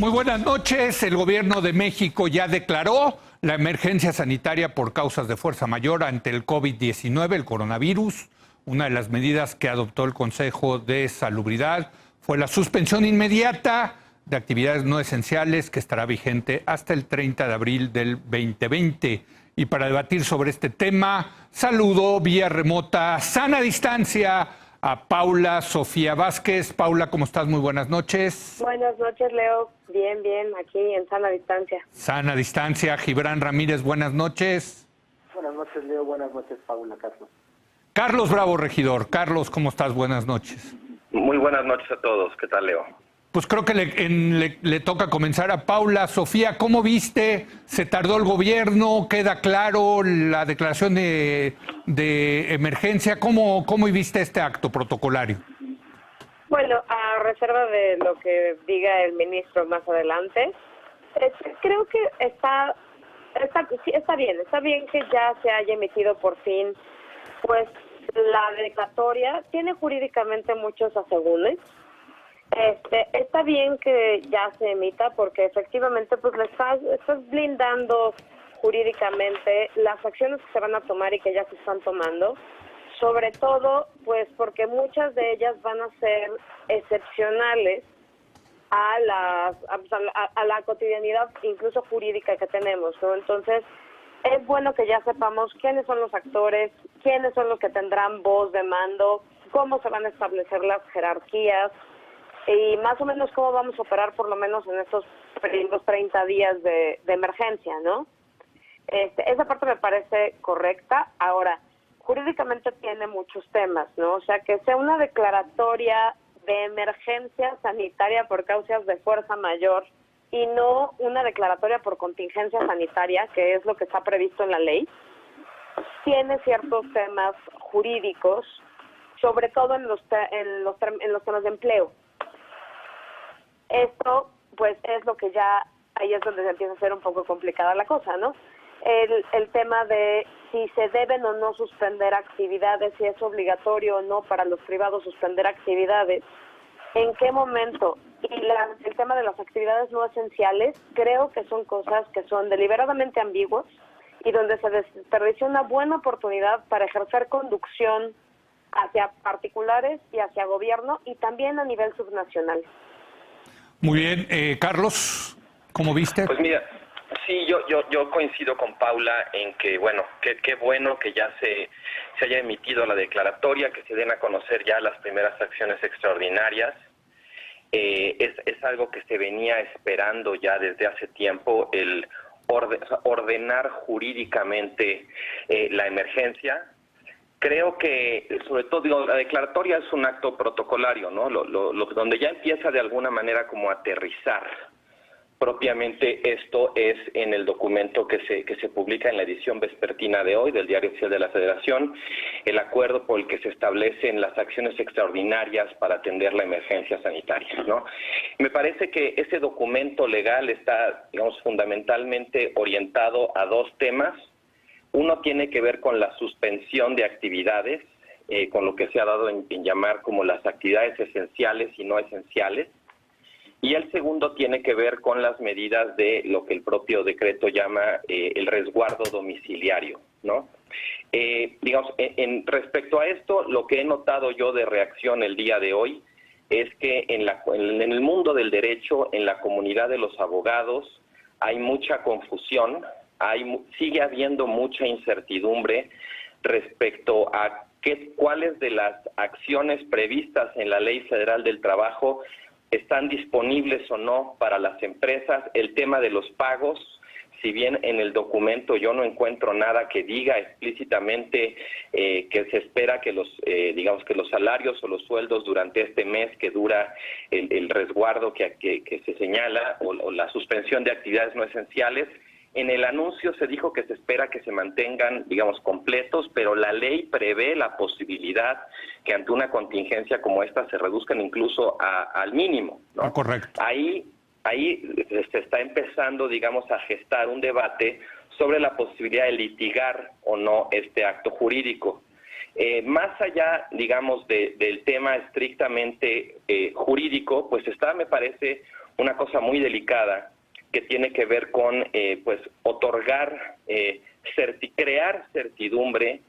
Muy buenas noches. El gobierno de México ya declaró la emergencia sanitaria por causas de fuerza mayor ante el COVID-19, el coronavirus. Una de las medidas que adoptó el Consejo de Salubridad fue la suspensión inmediata de actividades no esenciales que estará vigente hasta el 30 de abril del 2020. Y para debatir sobre este tema, saludo vía remota, sana distancia, a Paula Sofía Vázquez. Paula, ¿cómo estás? Muy buenas noches. Buenas noches, Leo. Bien, aquí en sana distancia. Sana distancia. Gibran Ramírez, buenas noches. Buenas noches, Leo. Buenas noches, Paula, Carlos. Carlos Bravo, regidor. Carlos, ¿cómo estás? Buenas noches. Muy buenas noches a todos. ¿Qué tal, Leo? Pues creo que le toca comenzar a Paula. Sofía, ¿cómo viste? ¿Se tardó el gobierno? ¿Queda claro la declaración de emergencia? ¿Cómo viste este acto protocolario? Bueno, a reserva de lo que diga el ministro más adelante, creo que está bien. Está bien que ya se haya emitido por fin, pues, la declaratoria. Tiene jurídicamente muchos asegúnes. Está bien que ya se emita porque efectivamente pues le estás blindando jurídicamente las acciones que se van a tomar y que ya se están tomando, sobre todo pues porque muchas de ellas van a ser excepcionales a la cotidianidad incluso jurídica que tenemos, ¿no? Entonces es bueno que ya sepamos quiénes son los actores, quiénes son los que tendrán voz de mando, cómo se van a establecer las jerarquías y más o menos cómo vamos a operar por lo menos en estos primeros 30 días de emergencia, ¿no? Esa parte me parece correcta. Ahora, jurídicamente tiene muchos temas, ¿no? O sea, que sea una declaratoria de emergencia sanitaria por causas de fuerza mayor y no una declaratoria por contingencia sanitaria, que es lo que está previsto en la ley, tiene ciertos temas jurídicos, sobre todo en los temas de empleo. Esto, pues, es lo que ya, ahí es donde se empieza a hacer un poco complicada la cosa, ¿no? El tema de si se deben o no suspender actividades, si es obligatorio o no para los privados suspender actividades, en qué momento. Y el tema de las actividades no esenciales, creo que son cosas que son deliberadamente ambiguas y donde se desperdicia una buena oportunidad para ejercer conducción hacia particulares y hacia gobierno y también a nivel subnacional. Muy bien. Carlos, ¿cómo viste? Pues mira, sí, yo coincido con Paula en que, bueno, qué bueno que ya se haya emitido la declaratoria, que se den a conocer ya las primeras acciones extraordinarias. Es algo que se venía esperando ya desde hace tiempo, el ordenar jurídicamente la emergencia. Creo que, sobre todo, digo, la declaratoria es un acto protocolario, ¿no? Donde ya empieza de alguna manera como a aterrizar propiamente esto es en el documento que se publica en la edición vespertina de hoy del Diario Oficial de la Federación, el acuerdo por el que se establecen las acciones extraordinarias para atender la emergencia sanitaria, ¿no? Me parece que ese documento legal está, digamos, fundamentalmente orientado a dos temas. Uno tiene que ver con la suspensión de actividades, con lo que se ha dado en llamar como las actividades esenciales y no esenciales. Y el segundo tiene que ver con las medidas de lo que el propio decreto llama el resguardo domiciliario, ¿no? Digamos, respecto a esto, lo que he notado yo de reacción el día de hoy es que en el mundo del derecho, en la comunidad de los abogados, hay mucha confusión, sigue habiendo mucha incertidumbre respecto a cuáles de las acciones previstas en la Ley Federal del Trabajo están disponibles o no para las empresas. El tema de los pagos, si bien en el documento yo no encuentro nada que diga explícitamente que se espera que digamos que los salarios o los sueldos durante este mes que dura el resguardo que se señala o la suspensión de actividades no esenciales. En el anuncio se dijo que se espera que se mantengan, digamos, completos, pero la ley prevé la posibilidad que ante una contingencia como esta se reduzcan incluso al mínimo, ¿no? Correcto. Ahí se está empezando, digamos, a gestar un debate sobre la posibilidad de litigar o no este acto jurídico. Más allá, digamos, del tema estrictamente jurídico, pues está, me parece, una cosa muy delicada que tiene que ver con, pues, otorgar, crear certidumbre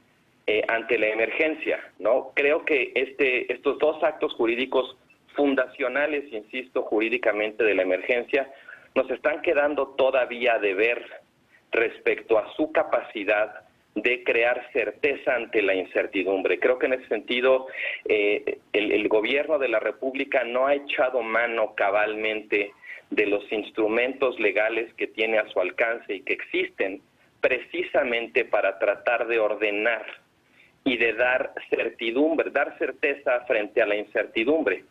ante la emergencia, ¿no? Creo que estos dos actos jurídicos fundacionales, insisto, jurídicamente de la emergencia, nos están quedando todavía a deber respecto a su capacidad de crear certeza ante la incertidumbre. Creo que en ese sentido el gobierno de la República no ha echado mano cabalmente de los instrumentos legales que tiene a su alcance y que existen precisamente para tratar de ordenar y de dar certidumbre, dar certeza frente a la incertidumbre.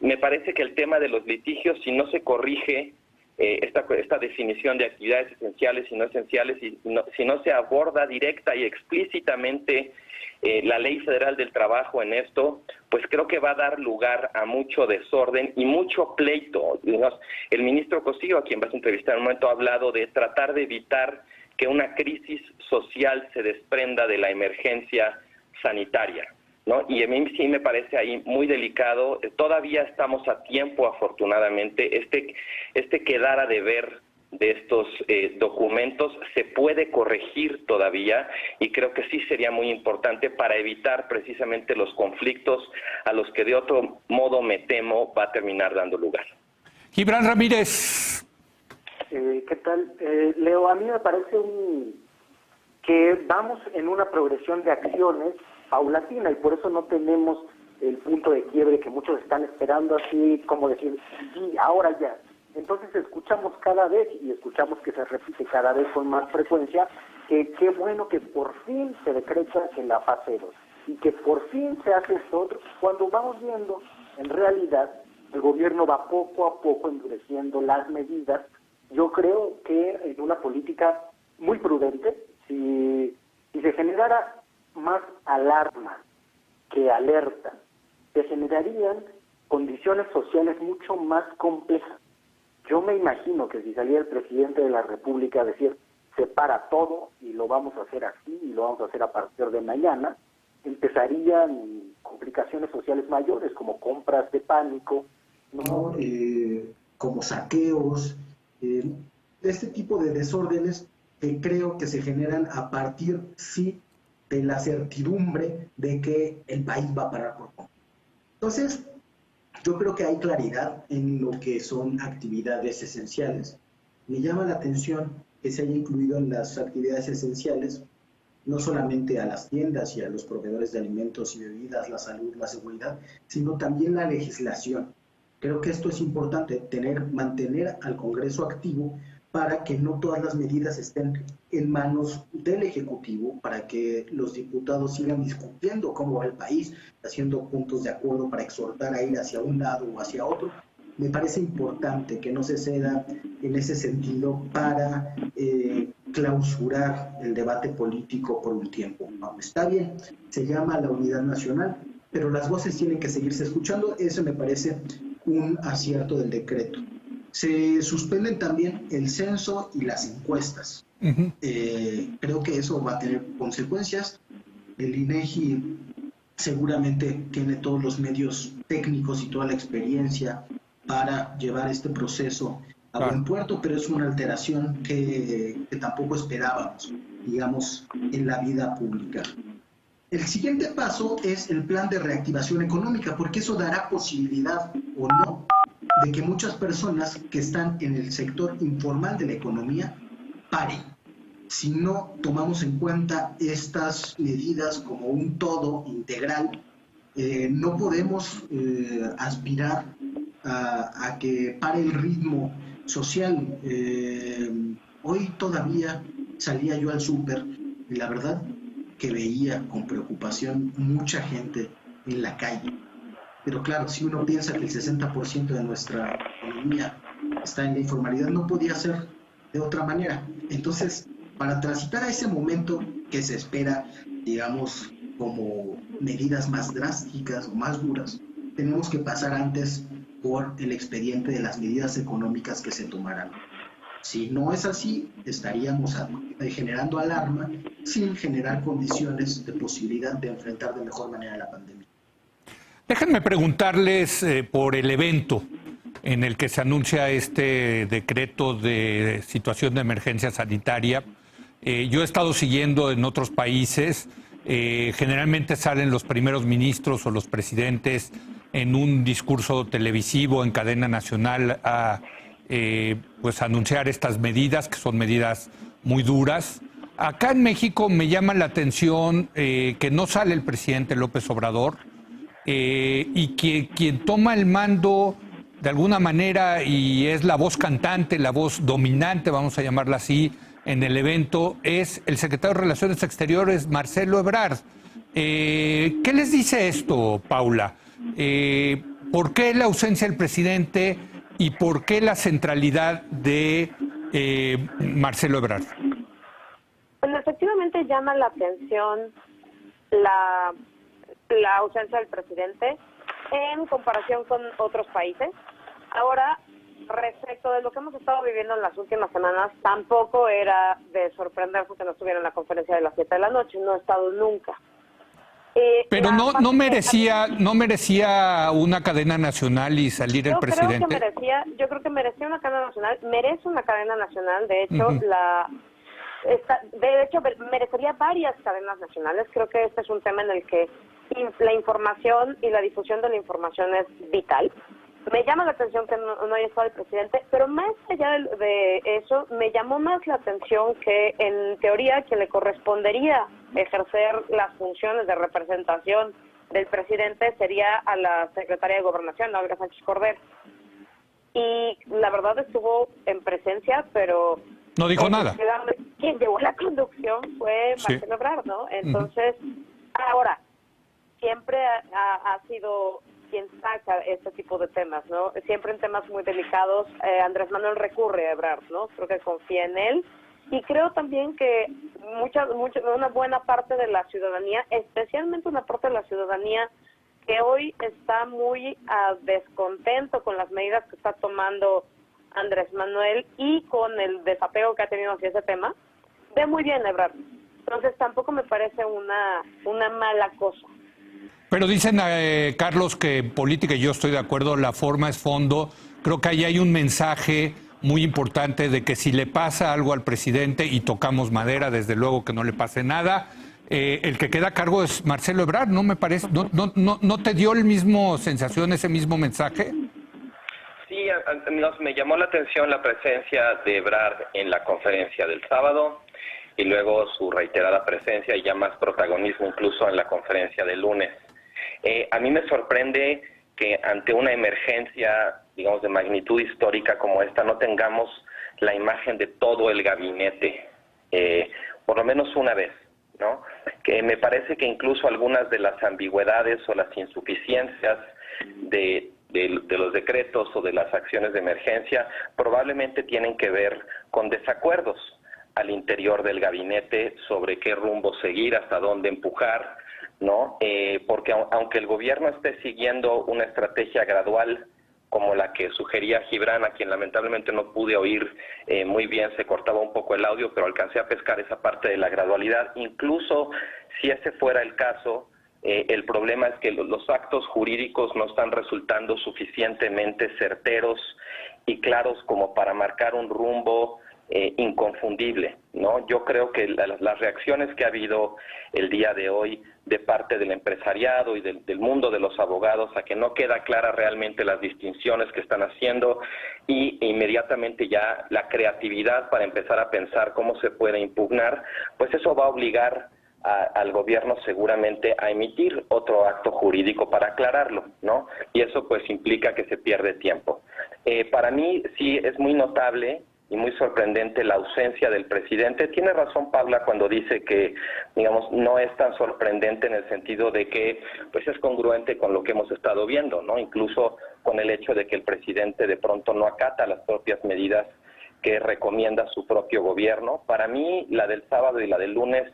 Me parece que el tema de los litigios, si no se corrige esta definición de actividades esenciales y no esenciales, si no se aborda directa y explícitamente la Ley Federal del Trabajo en esto, pues creo que va a dar lugar a mucho desorden y mucho pleito. El ministro Cosío, a quien vas a entrevistar en un momento, ha hablado de tratar de evitar que una crisis social se desprenda de la emergencia sanitaria, ¿no? Y a mí sí me parece ahí muy delicado. Todavía estamos a tiempo, afortunadamente. Este quedar a deber de estos documentos se puede corregir todavía, y creo que sí sería muy importante para evitar precisamente los conflictos a los que de otro modo, me temo, va a terminar dando lugar. Gibran Ramírez. ¿Qué tal? Leo, a mí me parece que vamos en una progresión de acciones paulatina, y por eso no tenemos el punto de quiebre que muchos están esperando, así como decir, sí, ahora ya. Entonces escuchamos cada vez, y escuchamos que se repite cada vez con más frecuencia, que qué bueno que por fin se decreta en la fase 2, y que por fin se hace esto otro, cuando vamos viendo, en realidad, el gobierno va poco a poco endureciendo las medidas. Yo creo que en una política muy prudente, si se generara más alarma que alerta, se generarían condiciones sociales mucho más complejas. Yo me imagino que si saliera el presidente de la República a decir, se para todo y lo vamos a hacer así y lo vamos a hacer a partir de mañana, empezarían complicaciones sociales mayores, como compras de pánico, ¿no? Como saqueos, este tipo de desórdenes que creo que se generan a partir, sí, de la certidumbre de que el país va a parar por completo. Entonces, yo creo que hay claridad en lo que son actividades esenciales. Me llama la atención que se haya incluido en las actividades esenciales no solamente a las tiendas y a los proveedores de alimentos y bebidas, la salud, la seguridad, sino también la legislación. Creo que esto es importante, mantener al Congreso activo para que no todas las medidas estén en manos del Ejecutivo, para que los diputados sigan discutiendo cómo va el país, haciendo puntos de acuerdo para exhortar a ir hacia un lado o hacia otro. Me parece importante que no se ceda en ese sentido para clausurar el debate político por un tiempo. No, está bien, se llama la unidad nacional, pero las voces tienen que seguirse escuchando. Eso me parece un acierto del decreto. Se suspenden también el censo y las encuestas. Creo que eso va a tener consecuencias. El INEGI seguramente tiene todos los medios técnicos y toda la experiencia para llevar este proceso a buen puerto, pero es una alteración que tampoco esperábamos, digamos, en la vida pública. El siguiente paso es el plan de reactivación económica, porque eso dará posibilidad o no de que muchas personas que están en el sector informal de la economía paren. Si no tomamos en cuenta estas medidas como un todo integral, no podemos aspirar a que pare el ritmo social. Hoy todavía salía yo al súper y la verdad que veía con preocupación mucha gente en la calle. Pero claro, si uno piensa que el 60% de nuestra economía está en la informalidad, no podía ser de otra manera. Entonces, para transitar a ese momento que se espera, digamos, como medidas más drásticas o más duras, tenemos que pasar antes por el expediente de las medidas económicas que se tomarán. Si no es así, estaríamos generando alarma sin generar condiciones de posibilidad de enfrentar de mejor manera la pandemia. Déjenme preguntarles por el evento en el que se anuncia este decreto de situación de emergencia sanitaria. Yo he estado siguiendo en otros países, generalmente salen los primeros ministros o los presidentes en un discurso televisivo en cadena nacional a pues anunciar estas medidas, que son medidas muy duras. Acá en México me llama la atención que no sale el presidente López Obrador y que quien toma el mando de alguna manera y es la voz cantante, la voz dominante, vamos a llamarla así, en el evento, es el secretario de Relaciones Exteriores, Marcelo Ebrard. ¿Qué les dice esto, Paula? ¿Por qué la ausencia del presidente y por qué la centralidad de Marcelo Ebrard? Bueno, efectivamente llama la atención la ausencia del presidente en comparación con otros países. Ahora, respecto de lo que hemos estado viviendo en las últimas semanas, tampoco era de sorprenderse que no estuviera en la conferencia de las 7 de la noche, no ha estado nunca. Pero no merecía una cadena nacional y salir el presidente. Yo creo que merecía una cadena nacional, merece una cadena nacional, de hecho, merecería varias cadenas nacionales. Creo que este es un tema en el que la información y la difusión de la información es vital. Me llama la atención que no haya estado el presidente, pero más allá de eso, me llamó más la atención que en teoría quien le correspondería ejercer las funciones de representación del presidente sería a la secretaria de Gobernación, Olga Sánchez Cordero. Y la verdad estuvo en presencia, pero no dijo nada. Quien llevó la conducción fue Marcelo Ebrard, ¿no? Entonces, ahora, siempre ha sido quien saca este tipo de temas, ¿no? Siempre en temas muy delicados, Andrés Manuel recurre a Ebrard, ¿no? Creo que confía en él. Y creo también que una buena parte de la ciudadanía, especialmente una parte de la ciudadanía que hoy está muy descontento con las medidas que está tomando Andrés Manuel y con el desapego que ha tenido hacia ese tema, ve muy bien Ebrard. Entonces tampoco me parece una mala cosa. Pero dicen, Carlos, que en política, y yo estoy de acuerdo, la forma es fondo. Creo que ahí hay un mensaje muy importante de que si le pasa algo al presidente, y tocamos madera, desde luego que no le pase nada, el que queda a cargo es Marcelo Ebrard, ¿no me parece? ¿No te dio el mismo sensación, ese mismo mensaje? Sí, me llamó la atención la presencia de Ebrard en la conferencia del sábado y luego su reiterada presencia y ya más protagonismo incluso en la conferencia del lunes. A mí me sorprende que ante una emergencia, digamos, de magnitud histórica como esta, no tengamos la imagen de todo el gabinete, por lo menos una vez, ¿no? Que me parece que incluso algunas de las ambigüedades o las insuficiencias de los decretos o de las acciones de emergencia probablemente tienen que ver con desacuerdos al interior del gabinete sobre qué rumbo seguir, hasta dónde empujar, ¿no? Porque aunque el gobierno esté siguiendo una estrategia gradual como la que sugería Gibran, a quien lamentablemente no pude oír muy bien, se cortaba un poco el audio, pero alcancé a pescar esa parte de la gradualidad. Incluso si ese fuera el caso, el problema es que los actos jurídicos no están resultando suficientemente certeros y claros como para marcar un rumbo inconfundible, ¿no? Yo creo que las reacciones que ha habido el día de hoy de parte del empresariado y del mundo de los abogados a que no queda clara realmente las distinciones que están haciendo y inmediatamente ya la creatividad para empezar a pensar cómo se puede impugnar, pues eso va a obligar al gobierno seguramente a emitir otro acto jurídico para aclararlo, ¿no? Y eso pues implica que se pierde tiempo. Para mí sí es muy notable y muy sorprendente la ausencia del presidente. Tiene razón Paula cuando dice que, digamos, no es tan sorprendente en el sentido de que pues es congruente con lo que hemos estado viendo, ¿no? Incluso con el hecho de que el presidente de pronto no acata las propias medidas que recomienda su propio gobierno. Para mí, la del sábado y la del lunes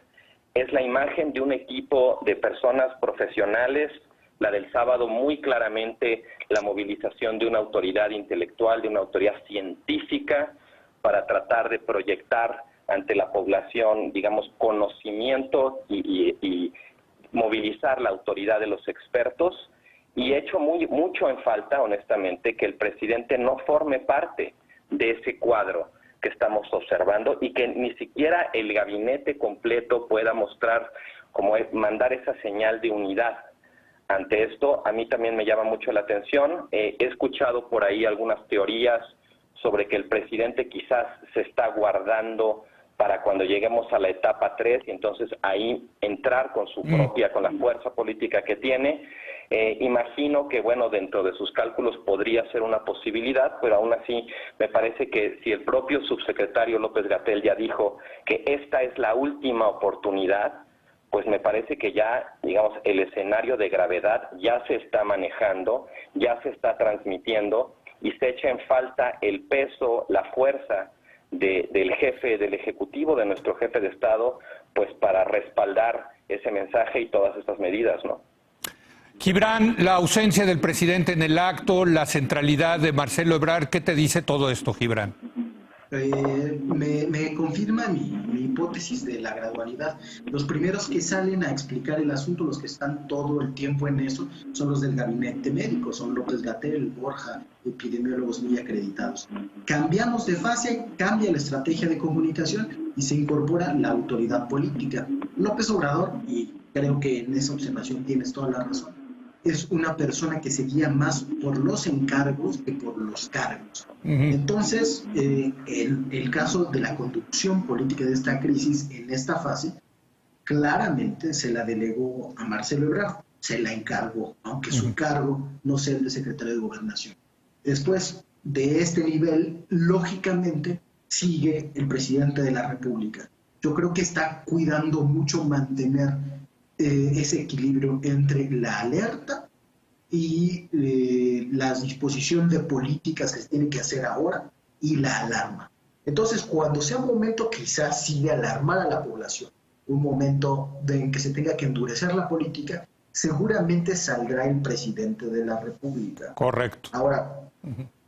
es la imagen de un equipo de personas profesionales. La del sábado muy claramente la movilización de una autoridad intelectual, de una autoridad científica, para tratar de proyectar ante la población, digamos, conocimiento y movilizar la autoridad de los expertos, y he hecho mucho en falta, honestamente, que el presidente no forme parte de ese cuadro que estamos observando y que ni siquiera el gabinete completo pueda mostrar, mandar esa señal de unidad. Ante esto, a mí también me llama mucho la atención. He escuchado por ahí algunas teorías sobre que el presidente quizás se está guardando para cuando lleguemos a la etapa 3 y entonces ahí entrar con su propia, con la fuerza política que tiene. Imagino que, bueno, dentro de sus cálculos podría ser una posibilidad, pero aún así me parece que si el propio subsecretario López-Gatell ya dijo que esta es la última oportunidad, pues me parece que ya, digamos, el escenario de gravedad ya se está manejando, ya se está transmitiendo y se echa en falta el peso, la fuerza del jefe del Ejecutivo, de nuestro jefe de Estado, pues para respaldar ese mensaje y todas estas medidas, ¿no? Gibran, la ausencia del presidente en el acto, la centralidad de Marcelo Ebrard, ¿qué te dice todo esto, Gibran? Me confirma mi hipótesis de la gradualidad. Los primeros que salen a explicar el asunto, los que están todo el tiempo en eso, son los del gabinete médico, son López-Gatell, Borja, epidemiólogos muy acreditados. Cambiamos de fase, cambia la estrategia de comunicación y se incorpora la autoridad política. López Obrador, y creo que en esa observación tienes toda la razón, es una persona que se guía más por los encargos que por los cargos. Entonces, el caso de la conducción política de esta crisis en esta fase, claramente se la delegó a Marcelo Ebrard, se la encargó, aunque su cargo no sea el de secretario de Gobernación. Después de este nivel, lógicamente, sigue el presidente de la República. Yo creo que está cuidando mucho mantener ese equilibrio entre la alerta y la disposición de políticas que se tienen que hacer ahora y la alarma. Entonces, cuando sea un momento quizás sí de alarmar a la población, un momento en que se tenga que endurecer la política, seguramente saldrá el presidente de la República. Correcto. Ahora,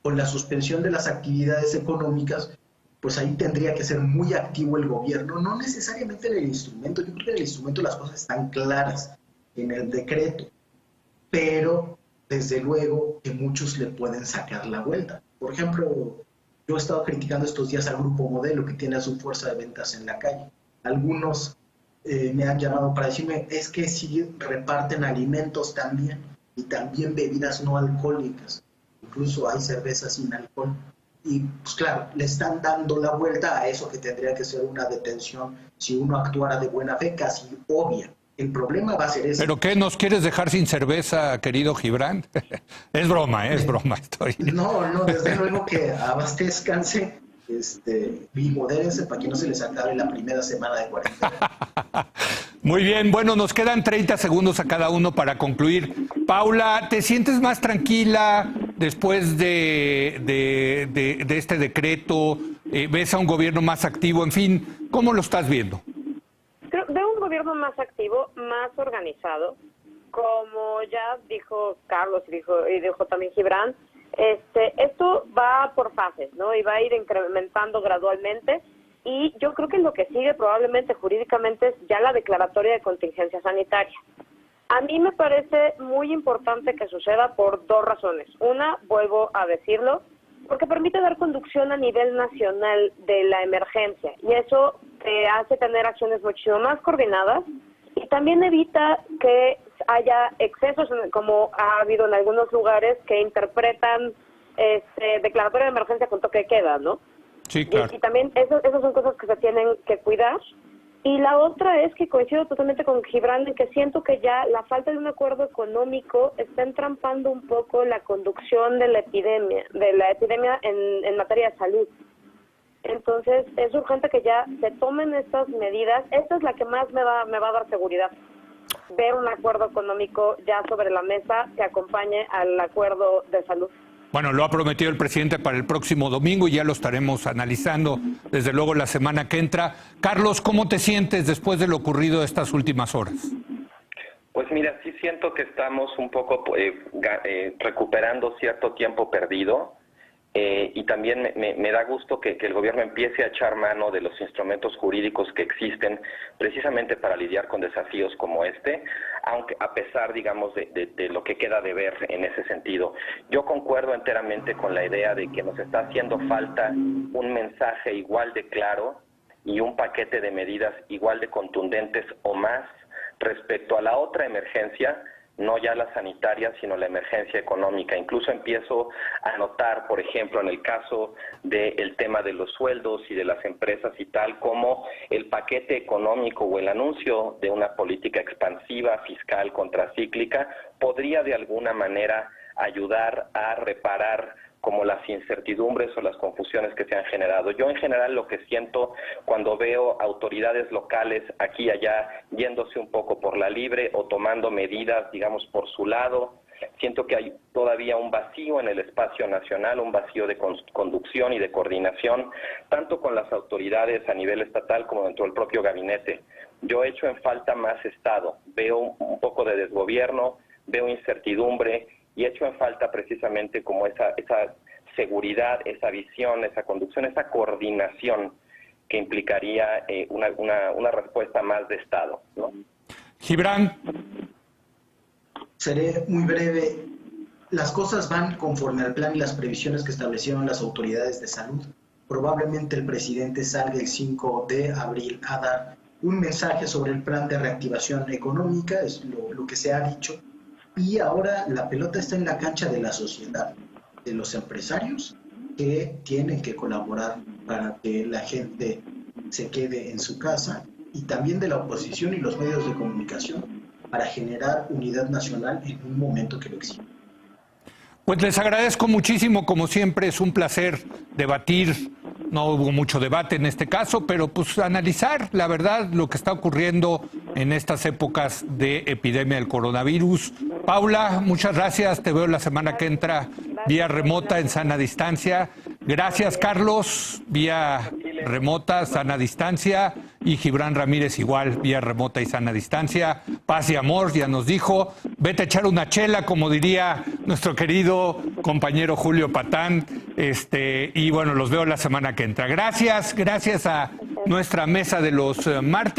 con la suspensión de las actividades económicas, pues ahí tendría que ser muy activo el gobierno, no necesariamente en el instrumento. Yo creo que en el instrumento las cosas están claras, en el decreto, pero desde luego que muchos le pueden sacar la vuelta. Por ejemplo, yo he estado criticando estos días al Grupo Modelo, que tiene a su fuerza de ventas en la calle. Algunos me han llamado para decirme, es que sí reparten alimentos también, y también bebidas no alcohólicas. Incluso hay cervezas sin alcohol. Y pues claro, le están dando la vuelta a eso que tendría que ser una detención si uno actuara de buena fe, casi obvia. El problema va a ser ese. ¿Pero qué, nos quieres dejar sin cerveza, querido Gibran? Es broma, estoy. No, desde luego que abastezcanse y modérense para que no se les acabe la primera semana de cuarentena. Muy bien, bueno, nos quedan 30 segundos a cada uno para concluir. Paula, ¿te sientes más tranquila después de este decreto? ¿Ves a un gobierno más activo? En fin, ¿cómo lo estás viendo? Veo un gobierno más activo, más organizado. Como ya dijo Carlos y dijo también Gibran, esto va por fases, ¿no? Y va a ir incrementando gradualmente. Y yo creo que lo que sigue probablemente jurídicamente es ya la declaratoria de contingencia sanitaria. A mí me parece muy importante que suceda por dos razones. Una, vuelvo a decirlo, porque permite dar conducción a nivel nacional de la emergencia. Y eso te hace tener acciones muchísimo más coordinadas y también evita que haya excesos, como ha habido en algunos lugares que interpretan declaratoria de emergencia con toque de queda, ¿no? Sí, claro. Y también esas son cosas que se tienen que cuidar. Y la otra es que coincido totalmente con Gibran en que siento que ya la falta de un acuerdo económico está entrampando un poco la conducción de la epidemia en materia de salud. Entonces es urgente que ya se tomen estas medidas. Esta es la que más me va a dar seguridad. Ver un acuerdo económico ya sobre la mesa que acompañe al acuerdo de salud. Bueno, lo ha prometido el presidente para el próximo domingo y ya lo estaremos analizando, desde luego, la semana que entra. Carlos, ¿cómo te sientes después de lo ocurrido estas últimas horas? Pues mira, sí siento que estamos un poco recuperando cierto tiempo perdido. y también me da gusto que el gobierno empiece a echar mano de los instrumentos jurídicos que existen precisamente para lidiar con desafíos como este, aunque a pesar, digamos, de lo que queda de ver en ese sentido. Yo concuerdo enteramente con la idea de que nos está haciendo falta un mensaje igual de claro y un paquete de medidas igual de contundentes o más respecto a la otra emergencia, no ya la sanitaria, sino la emergencia económica. Incluso empiezo a notar, por ejemplo, en el caso del tema de los sueldos y de las empresas y tal, como el paquete económico o el anuncio de una política expansiva, fiscal, contracíclica, podría de alguna manera ayudar a reparar como las incertidumbres o las confusiones que se han generado. Yo en general lo que siento cuando veo autoridades locales aquí y allá yéndose un poco por la libre o tomando medidas, digamos, por su lado, siento que hay todavía un vacío en el espacio nacional, un vacío de conducción y de coordinación, tanto con las autoridades a nivel estatal como dentro del propio gabinete. Yo echo en falta más Estado, veo un poco de desgobierno, veo incertidumbre, y echo en falta precisamente como esa seguridad, esa visión, esa conducción, esa coordinación que implicaría una respuesta más de Estado, ¿no? Gibran. Seré muy breve. Las cosas van conforme al plan y las previsiones que establecieron las autoridades de salud. Probablemente el presidente salga el 5 de abril a dar un mensaje sobre el plan de reactivación económica, es lo que se ha dicho. Y ahora la pelota está en la cancha de la sociedad, de los empresarios que tienen que colaborar para que la gente se quede en su casa, y también de la oposición y los medios de comunicación para generar unidad nacional en un momento que lo exige. Pues les agradezco muchísimo, como siempre es un placer debatir. No hubo mucho debate en este caso, pero pues analizar la verdad lo que está ocurriendo en estas épocas de epidemia del coronavirus. Paula, muchas gracias, te veo la semana que entra vía remota en sana distancia. Gracias, Carlos, vía remota, sana distancia, y Gibran Ramírez igual, vía remota y sana distancia. Paz y amor, ya nos dijo. Vete a echar una chela, como diría nuestro querido compañero Julio Patán. Y bueno, los veo la semana que entra. Gracias a nuestra mesa de los martes.